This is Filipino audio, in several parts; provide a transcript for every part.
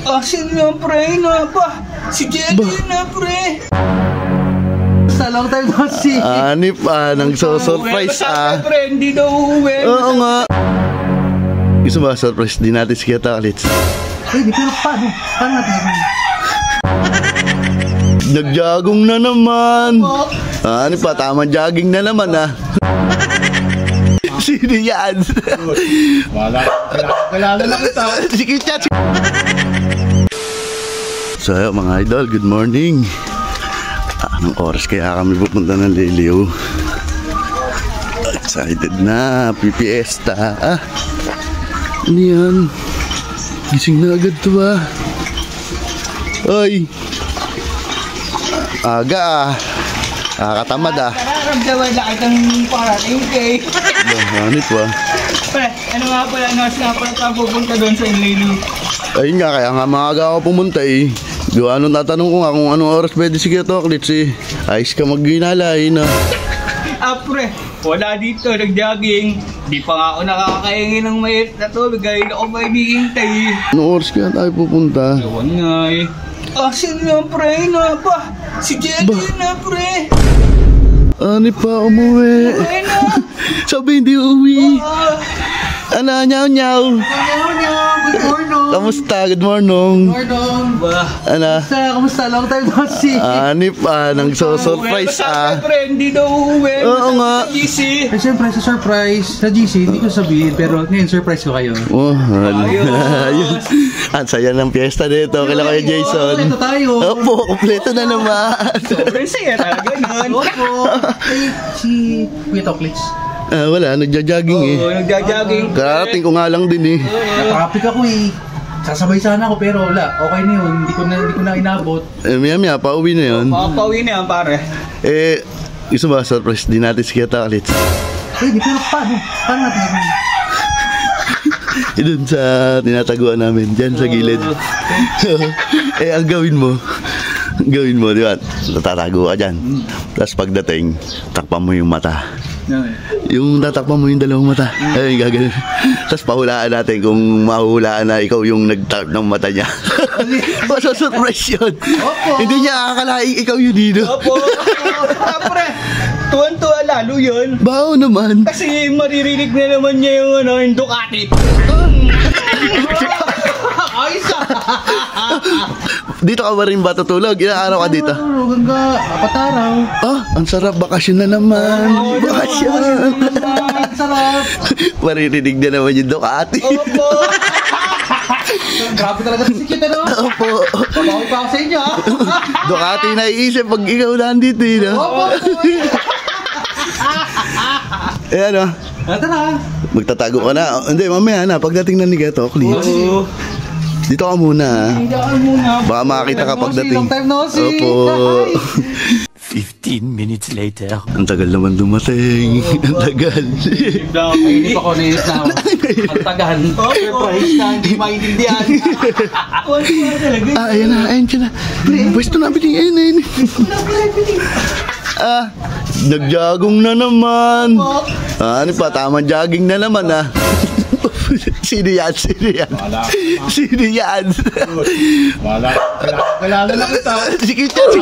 Asin na pre, na ba? Si Jelly na pre. Sa long time no see. Anip nagso-surprise Pre, hindi daw uwi. Oo nga. Gusto ba surprise din natin si Keta ulit? Pwede, pero paano? Paano natin? Nagjagong na naman. Ano pa, tamang jogging na naman Sino yan? Wala. Kalala na kita. Sige, chat. So, mga idol, good morning. Anong oras kaya kami pupunta ng Liliw? Excited na, pipiesta. Ano yan? Gising na agad to Oy! Aga Kakatamad Nararamdaman lang itang parating kay. Hanip Pre, ano nga pala, pupunta doon sa Liliw? Ayun nga, kaya nga maaga ako pumunta Gawa nung tatanong ko nga kung anong oras pwede si Keta Oklits Ayos ka magginalay Pre, wala dito, nag-jogging. Di pa nga ako nakakahingi ng mayat na to. Galing ako may hihintay. Anong oras kaya tayo pupunta? Ewan nga Asin na pre, na ba? Si Jelly na pre. Ano pa umuwi? Sabi hindi uwi. Nyaw nyaw. Good morning. Kamusta? Good morning. Kamusta? Long time no see. Anip nagso-surprise Pre, hindi daw uwi. Oo nga. Sa GC. Siyempre sa surprise sa GC, hindi ko sabihin, pero ngayon surprise ko kayo. Ayun. Ang saya ng piyesta dito. Kailan kayo Jason? Kompleto tayo. Opo, kompleto na naman. Sobrang saya talaga nun. Opo. Si Kuya Toklits. Wala, nagja-jogging Oo, nagja-jogging. Kararating ko nga lang din Napakapik ako Sasabay sana ako pero wala. Okay na yun. Hindi ko na inabot. Maya pauwi na yun. Pauwi na yan pare. Gusto ba surprise din natin si Keta ulit? Pwede, pero paano? Paano natin? Doon sa tinataguan namin, dyan sa gilid. Ang gawin mo, di ba? Tatago ka dyan. Tapos pagdating, takpan mo yung mata. Yung tatakpan mo yung dalawang mata. Ay, gagawin. Tapos pahulaan natin kung mahuhulaan na ikaw yung nagtap ng mata niya. Masasurprise yun. Hindi niya akalaing ikaw yun dito. Opo. Pre, tuwan-tuwa lalo yun. Bao naman. Kasi maririnig na naman niya yung Ducati. Ayos Dito ka ba rin ba tutulog? Ilang araw ka dito? Hanggang 4 araw. Ang sarap. Bakasyon na naman. Bakasyon. Ang sarap. Maririnig na naman yung Ducati. Opo. Grabe talaga si Keta Opo. Pabawi pa ako sa inyo Ducati na iisip pag ikaw nandito Opo. Ayan Tara. Magtatago ka na. Hindi, mamaya na. Pagdating na ni Keta Oklits. Dito ka muna. Baka makakita ka pagdating. Long time no see. Opo. 15 minutes later. Ang tagal naman dumating. Ang tagal. Hindi pa ako nainis na ako. Ang tagal. Surprise na hindi maintindihan. Ayan na. Ayan siya na. Pwesto na biting. Nagjagong na naman. Ano pa, tamang jogging na naman Sino yan? Sino yan? Wala. Kalala na kita. Sige chan.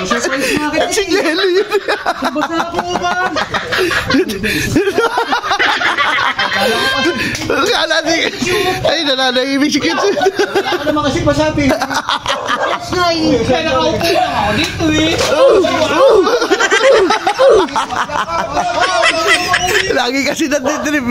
Surprise na kita. Si Jelly. Basta ako ba? Ay, nananahimik si Keta. Wala ka naman kasi masabi. Kaya nakaupo lang ako dito Lagi kasi natitrip